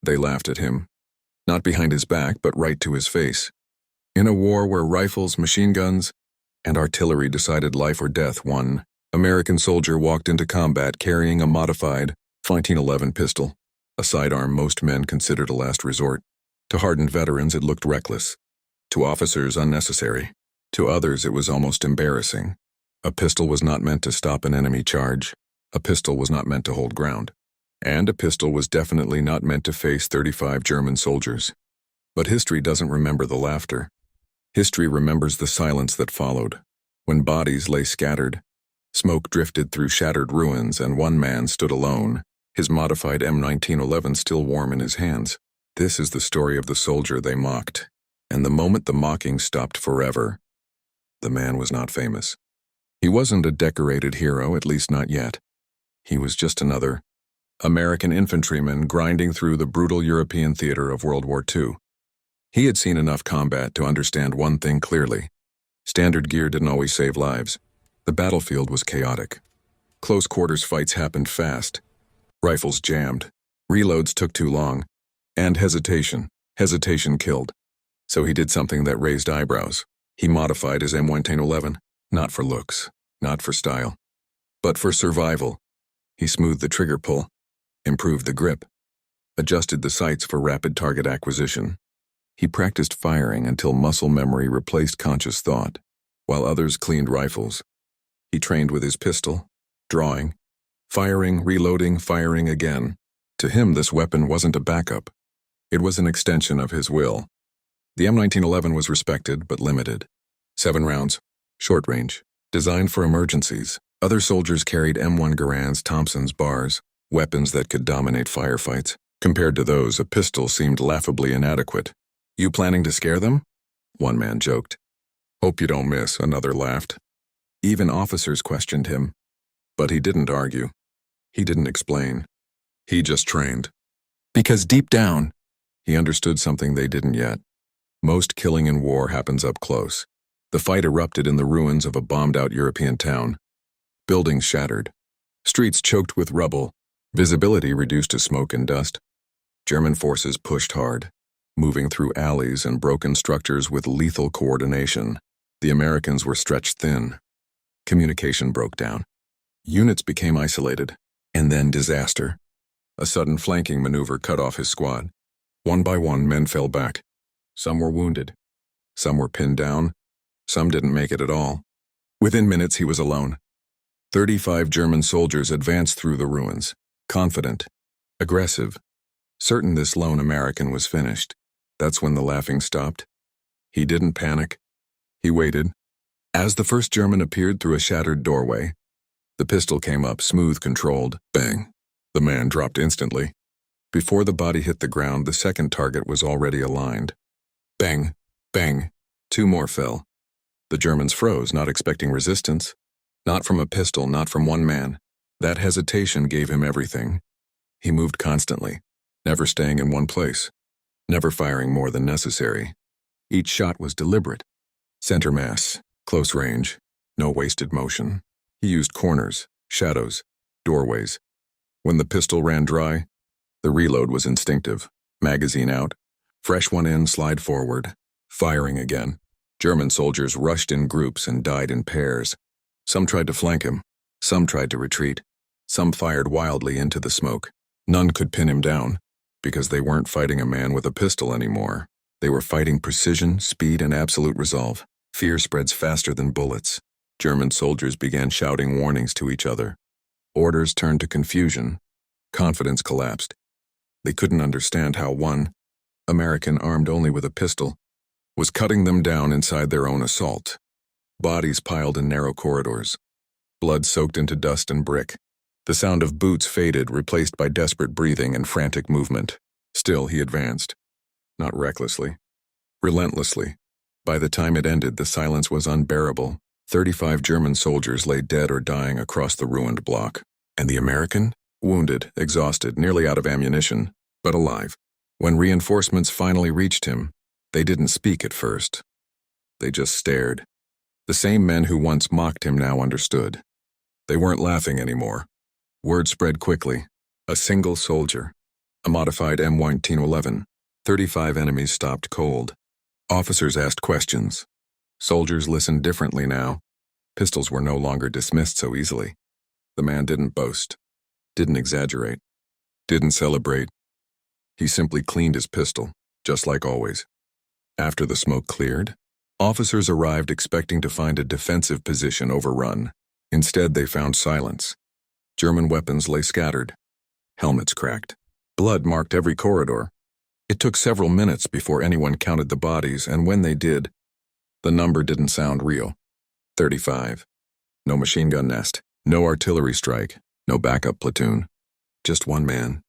They laughed at him. Not behind his back, but right to his face. In a war where rifles, machine guns, and artillery decided life or death, one American soldier walked into combat carrying a modified 1911 pistol, a sidearm most men considered a last resort. To hardened veterans, it looked reckless. To officers, unnecessary. To others, it was almost embarrassing. A pistol was not meant to stop an enemy charge. A pistol was not meant to hold ground. And a pistol was definitely not meant to face 35 German soldiers. But history doesn't remember the laughter. History remembers the silence that followed, when bodies lay scattered. Smoke drifted through shattered ruins, and one man stood alone, his modified M1911 still warm in his hands. This is the story of the soldier they mocked. And the moment the mocking stopped forever, the man was not famous. He wasn't a decorated hero, at least not yet. He was just another American infantryman grinding through the brutal European theater of World War II. He had seen enough combat to understand one thing clearly. Standard gear didn't always save lives. The battlefield was chaotic. Close quarters fights happened fast. Rifles jammed. Reloads took too long. And hesitation killed. So he did something that raised eyebrows. He modified his M1911, not for looks, not for style, but for survival. He smoothed the trigger pull, improved the grip, adjusted the sights for rapid target acquisition. He practiced firing until muscle memory replaced conscious thought, while others cleaned rifles. He trained with his pistol, drawing, firing, reloading, firing again. To him, this weapon wasn't a backup. It was an extension of his will. The M1911 was respected but limited. 7 rounds, short range, designed for emergencies. Other soldiers carried M1 Garands, Thompson's bars, weapons that could dominate firefights. Compared to those, a pistol seemed laughably inadequate. "You planning to scare them?" one man joked. "Hope you don't miss," another laughed. Even officers questioned him. But he didn't argue. He didn't explain. He just trained. Because deep down, he understood something they didn't yet. Most killing in war happens up close. The fight erupted in the ruins of a bombed-out European town. Buildings shattered. Streets choked with rubble. Visibility reduced to smoke and dust. German forces pushed hard, moving through alleys and broken structures with lethal coordination. The Americans were stretched thin. Communication broke down. Units became isolated. And then disaster. A sudden flanking maneuver cut off his squad. One by one, men fell back. Some were wounded. Some were pinned down. Some didn't make it at all. Within minutes, he was alone. 35 German soldiers advanced through the ruins, confident, aggressive, certain this lone American was finished. That's when the laughing stopped. He didn't panic. He waited. As the first German appeared through a shattered doorway, the pistol came up, smooth, controlled. Bang. The man dropped instantly. Before the body hit the ground, the second target was already aligned. Bang. Bang. 2 more fell. The Germans froze, not expecting resistance. Not from a pistol, not from one man. That hesitation gave him everything. He moved constantly, never staying in one place, never firing more than necessary. Each shot was deliberate. Center mass, close range, no wasted motion. He used corners, shadows, doorways. When the pistol ran dry, the reload was instinctive. Magazine out, fresh one in, slide forward, firing again. German soldiers rushed in groups and died in pairs. Some tried to flank him. Some tried to retreat. Some fired wildly into the smoke. None could pin him down, because they weren't fighting a man with a pistol anymore. They were fighting precision, speed, and absolute resolve. Fear spreads faster than bullets. German soldiers began shouting warnings to each other. Orders turned to confusion. Confidence collapsed. They couldn't understand how one American armed only with a pistol was cutting them down inside their own assault. Bodies piled in narrow corridors. Blood soaked into dust and brick. The sound of boots faded, replaced by desperate breathing and frantic movement. Still, he advanced. Not recklessly. Relentlessly. By the time it ended, the silence was unbearable. 35 German soldiers lay dead or dying across the ruined block. And the American? Wounded, exhausted, nearly out of ammunition, but alive. When reinforcements finally reached him, they didn't speak at first. They just stared. The same men who once mocked him now understood. They weren't laughing anymore. Word spread quickly. A single soldier. a modified M1911. 35 enemies stopped cold. Officers asked questions. Soldiers listened differently now. Pistols were no longer dismissed so easily. The man didn't boast, didn't exaggerate, didn't celebrate. He simply cleaned his pistol, just like always. After the smoke cleared, officers arrived expecting to find a defensive position overrun. Instead, they found silence. German weapons lay scattered. Helmets cracked. Blood marked every corridor. It took several minutes before anyone counted the bodies, and when they did, the number didn't sound real. 35. No machine gun nest, no artillery strike, no backup platoon. Just one man,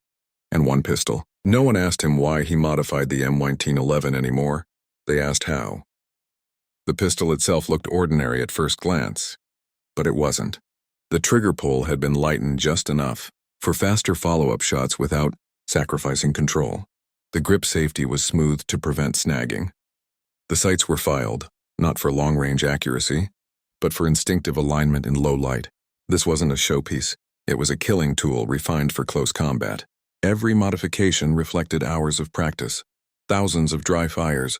and one pistol. No one asked him why he modified the M1911 anymore. They asked how. The pistol itself looked ordinary at first glance, but it wasn't. The trigger pull had been lightened just enough for faster follow-up shots without sacrificing control. The grip safety was smoothed to prevent snagging. The sights were filed, not for long-range accuracy, but for instinctive alignment in low light. This wasn't a showpiece. It was a killing tool refined for close combat. Every modification reflected hours of practice, thousands of dry fires,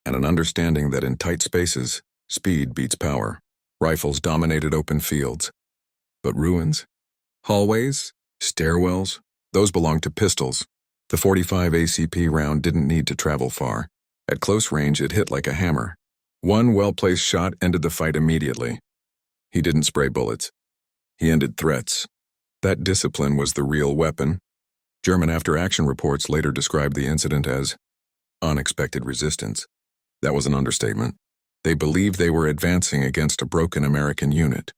and an understanding that in tight spaces, speed beats power. Rifles dominated open fields. But ruins? Hallways? Stairwells? Those belonged to pistols. The .45 ACP round didn't need to travel far. At close range, it hit like a hammer. One well-placed shot ended the fight immediately. He didn't spray bullets. He ended threats. That discipline was the real weapon. German after-action reports later described the incident as unexpected resistance. That was an understatement. They believed they were advancing against a broken American unit.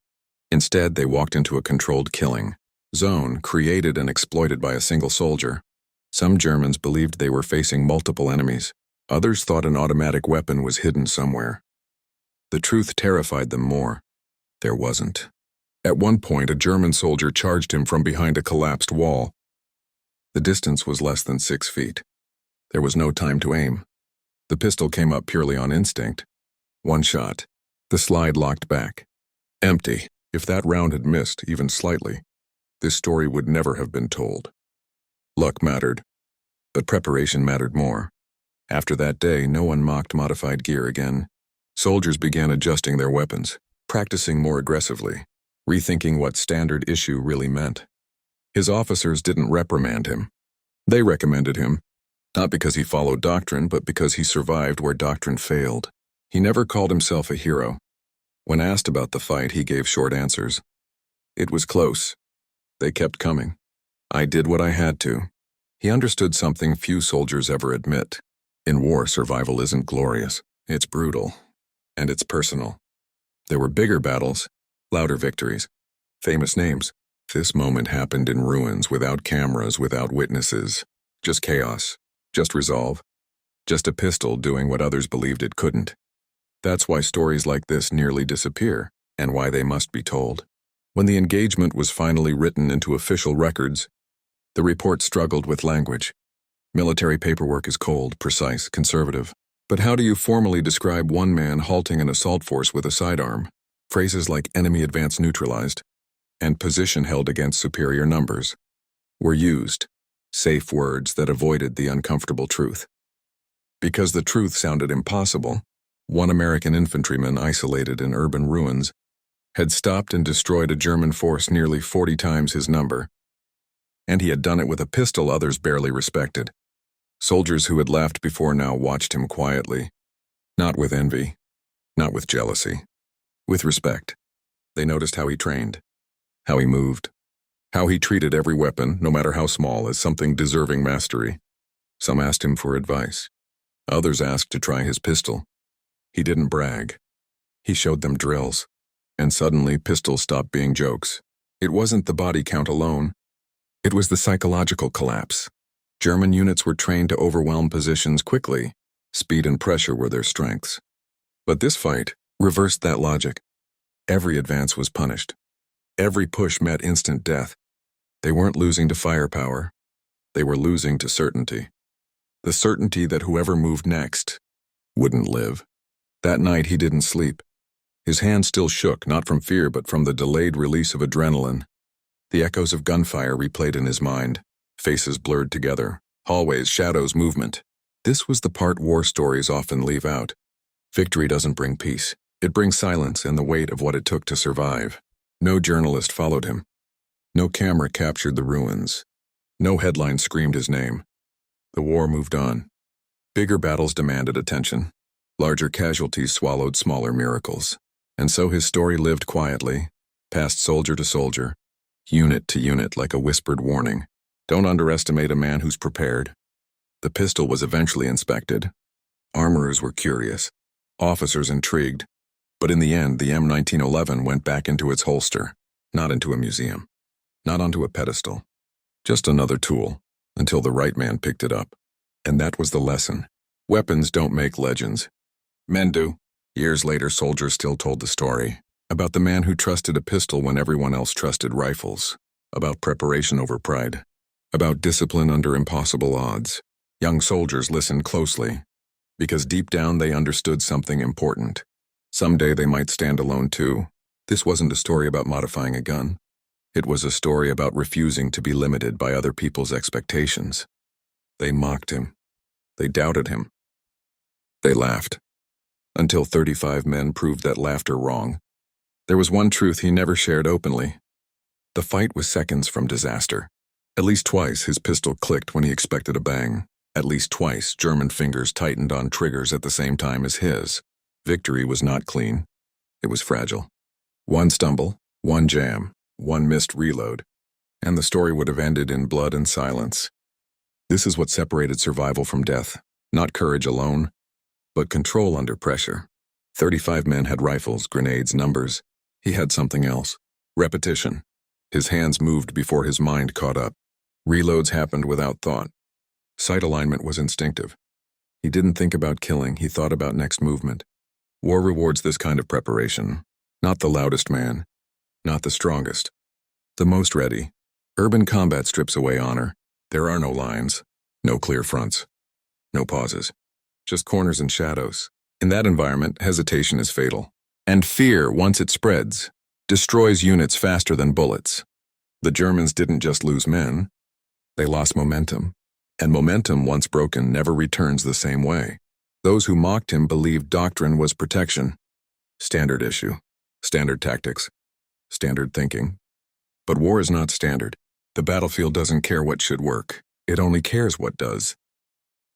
Instead, they walked into a controlled killing zone created and exploited by a single soldier. Some Germans believed they were facing multiple enemies. Others thought an automatic weapon was hidden somewhere. The truth terrified them more. There wasn't. At one point, a German soldier charged him from behind a collapsed wall. The distance was less than 6 feet. There was no time to aim. The pistol came up purely on instinct. One shot. The slide locked back. Empty. If that round had missed, even slightly, this story would never have been told. Luck mattered, but preparation mattered more. After that day, no one mocked modified gear again. Soldiers began adjusting their weapons, practicing more aggressively, rethinking what standard issue really meant. His officers didn't reprimand him. They recommended him, not because he followed doctrine, but because he survived where doctrine failed. He never called himself a hero. When asked about the fight, he gave short answers. It was close. They kept coming. I did what I had to. He understood something few soldiers ever admit. In war, survival isn't glorious. It's brutal. And it's personal. There were bigger battles, louder victories, famous names. This moment happened in ruins, without cameras, without witnesses. Just chaos. Just resolve. Just a pistol doing what others believed it couldn't. That's why stories like this nearly disappear, and why they must be told. When the engagement was finally written into official records, the report struggled with language. Military paperwork is cold, precise, conservative. But how do you formally describe one man halting an assault force with a sidearm? Phrases like enemy advance neutralized and position held against superior numbers were used, safe words that avoided the uncomfortable truth. Because the truth sounded impossible, one American infantryman isolated in urban ruins had stopped and destroyed a German force nearly 40 times his number. And he had done it with a pistol others barely respected. Soldiers who had laughed before now watched him quietly, not with envy, not with jealousy, with respect. They noticed how he trained, how he moved, how he treated every weapon, no matter how small, as something deserving mastery. Some asked him for advice. Others asked to try his pistol. He didn't brag. He showed them drills. And suddenly, pistols stopped being jokes. It wasn't the body count alone. It was the psychological collapse. German units were trained to overwhelm positions quickly. Speed and pressure were their strengths. But this fight reversed that logic. Every advance was punished. Every push met instant death. They weren't losing to firepower. They were losing to certainty. The certainty that whoever moved next wouldn't live. That night he didn't sleep. His hand still shook, not from fear but from the delayed release of adrenaline. The echoes of gunfire replayed in his mind. Faces blurred together, hallways, shadows, movement. This was the part war stories often leave out. Victory doesn't bring peace. It brings silence and the weight of what it took to survive. No journalist followed him. No camera captured the ruins. No headline screamed his name. The war moved on. Bigger battles demanded attention. Larger casualties swallowed smaller miracles. And so his story lived quietly, passed soldier to soldier, unit to unit like a whispered warning. Don't underestimate a man who's prepared. The pistol was eventually inspected. Armorers were curious. Officers intrigued. But in the end, the M1911 went back into its holster, not into a museum, not onto a pedestal. Just another tool, until the right man picked it up. And that was the lesson. Weapons don't make legends. Men do. Years later, soldiers still told the story. About the man who trusted a pistol when everyone else trusted rifles. About preparation over pride. About discipline under impossible odds. Young soldiers listened closely, because deep down they understood something important. Someday they might stand alone too. This wasn't a story about modifying a gun. It was a story about refusing to be limited by other people's expectations. They mocked him. They doubted him. They laughed. Until 35 men proved that laughter wrong. There was one truth he never shared openly. The fight was seconds from disaster. At least twice his pistol clicked when he expected a bang. At least twice German fingers tightened on triggers at the same time as his. Victory was not clean. It was fragile. One stumble, one jam, one missed reload, and the story would have ended in blood and silence. This is what separated survival from death. Not courage alone, but control under pressure. 35 men had rifles, grenades, numbers. He had something else. Repetition. His hands moved before his mind caught up. Reloads happened without thought. Sight alignment was instinctive. He didn't think about killing, he thought about next movement. War rewards this kind of preparation. Not the loudest man. Not the strongest. The most ready. Urban combat strips away honor. There are no lines. No clear fronts. No pauses. Just corners and shadows. In that environment, hesitation is fatal. And fear, once it spreads, destroys units faster than bullets. The Germans didn't just lose men. They lost momentum. And momentum, once broken, never returns the same way. Those who mocked him believed doctrine was protection. Standard issue. Standard tactics. Standard thinking. But war is not standard. The battlefield doesn't care what should work. It only cares what does.